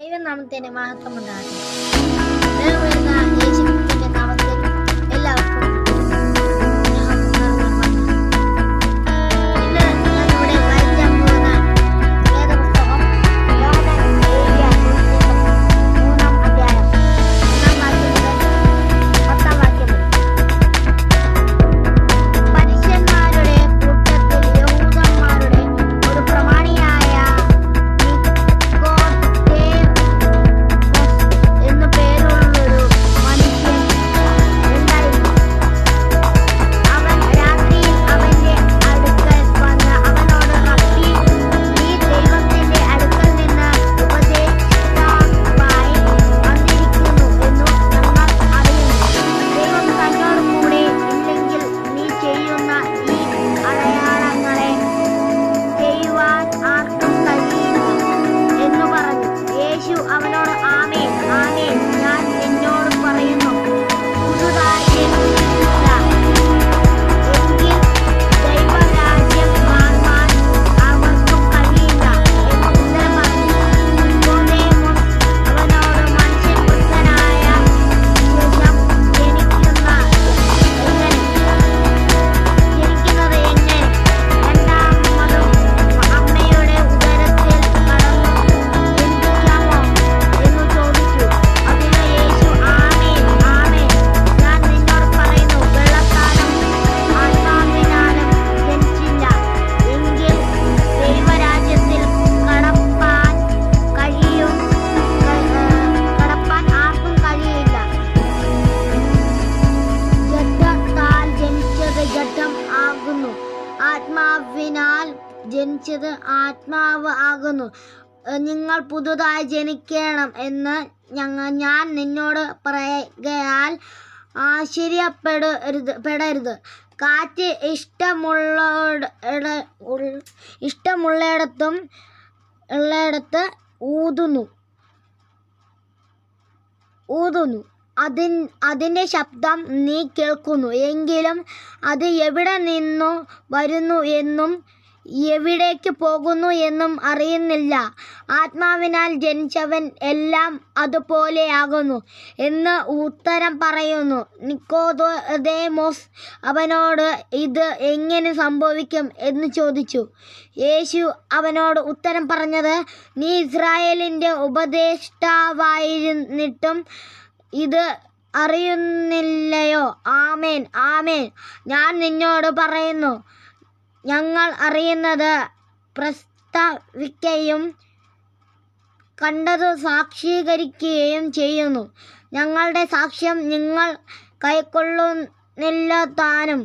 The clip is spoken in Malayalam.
ദൈവനാമത്തിന് മഹത്വമുണ്ടാകട്ടെ. ദൈവമെന്ന യേശുക്രിസ്തുവിന്റെ നാമത്തിൽ എല്ലാവർക്കും ഇന്ന് ഞാൻ ഇവിടെ വായിക്കാൻ പോകുന്ന വേദപുസ്തകം യോഹന്നാൻ എഴുതിയ സുവിശേഷം 3-ാം അധ്യായം 1-ാം വാക്യം മുതൽ 10-ാം വാക്യം വരെ. പരീശന്മാരുടെ കൂട്ടത്തിൽ യഹൂദന്മാരുടെ ഒരു പ്രമാണിയായ എന്നു പേരുള്ളൊരു മനുഷ്യൻ ഉണ്ടായിരുന്നു. അവൻ രാത്രിയിൽ അവന്റെ അടുക്കൽ വന്ന് അവനോട്, റബ്ബീ, നീ ദൈവത്തിന്റെ അടുക്കൽ നിന്ന് ഉപദേഷ്ടാവായി വന്നിരിക്കുന്നു എന്നു ഞങ്ങൾ അറിയുന്നു. ദൈവം തന്നോട് കൂടെ ഇല്ലെങ്കിൽ നീ ചെയ്യുന്ന ഈ അടയാളങ്ങളെ ചെയ്യുവാൻ ആർക്കും കഴിയില്ല എന്നു പറഞ്ഞു. യേശു അവനോട്, ആമേൻ, ആമേൻ, ഞാൻ നിന്നോട് പറയുന്നു, പുതുതായി ജനിച്ചിട്ടില്ല എങ്കിൽ ദൈവരാജ്യം കാണുവാൻ അവർക്കും കഴിയില്ല എന്ന് ഉത്തരം പറഞ്ഞു. നിക്കോദേമോസ് അവനോട്, മനുഷ്യപുത്രനായ ശേഷം ജനിക്കുന്നത് എങ്ങനെ? രണ്ടാമതും അമ്മയുടെ ഉദരത്തിൽ കടന്നു ജനിക്കാമോ എന്നു ചോദിച്ചു. അതിന് യേശു, ആമേൻ, ആമേൻ, ഞാൻ നിന്നോട് പറയുന്നു, വെള്ളത്താലും ആത്മാവിനാലും ജനിച്ചില്ല എങ്കിൽ ദൈവരാജ്യത്തിൽ കടപ്പാൻ ആർക്കും കഴിയില്ല. ജഡത്താൽ ജനിച്ചത് ജഡം ആകുന്നു, ആത്മാവിനാൽ ജനിച്ചത് ആത്മാവ് ആകുന്നു. നിങ്ങൾ പുതുതായി ജനിക്കണം എന്ന് ഞാൻ നിന്നോട് പറയുകയാൽ ആശ്ചര്യപ്പെടരുത്. കാറ്റ് ഇഷ്ടമുള്ളിടത്ത് ഊതുന്നു. അതിൻ്റെ ശബ്ദം നീ കേൾക്കുന്നു, എങ്കിലും അത് എവിടെ നിന്നു വരുന്നു എന്നും എവിടേക്ക് പോകുന്നു എന്നും അറിയുന്നില്ല. ആത്മാവിനാൽ ജനിച്ചവൻ എല്ലാം അതുപോലെയാകുന്നു എന്ന് ഉത്തരം പറയുന്നു. നിക്കോദേമോസ് അവനോട്, ഇത് എങ്ങനെ സംഭവിക്കും എന്ന് ചോദിച്ചു. യേശു അവനോട് ഉത്തരം പറഞ്ഞത്, നീ ഇസ്രായേലിൻ്റെ ഉപദേഷ്ടാവായിരുന്നിട്ടും ഇത് അറിയുന്നില്ലയോ? ആമേൻ, ആമേൻ, ഞാൻ നിന്നോട് പറയുന്നു, ഞങ്ങൾ അറിയുന്നത് പ്രസ്താവിക്കുകയും കണ്ടത് സാക്ഷീകരിക്കുകയും ചെയ്യുന്നു. ഞങ്ങളുടെ സാക്ഷ്യം നിങ്ങൾ കൈക്കൊള്ളുന്നില്ല താനും.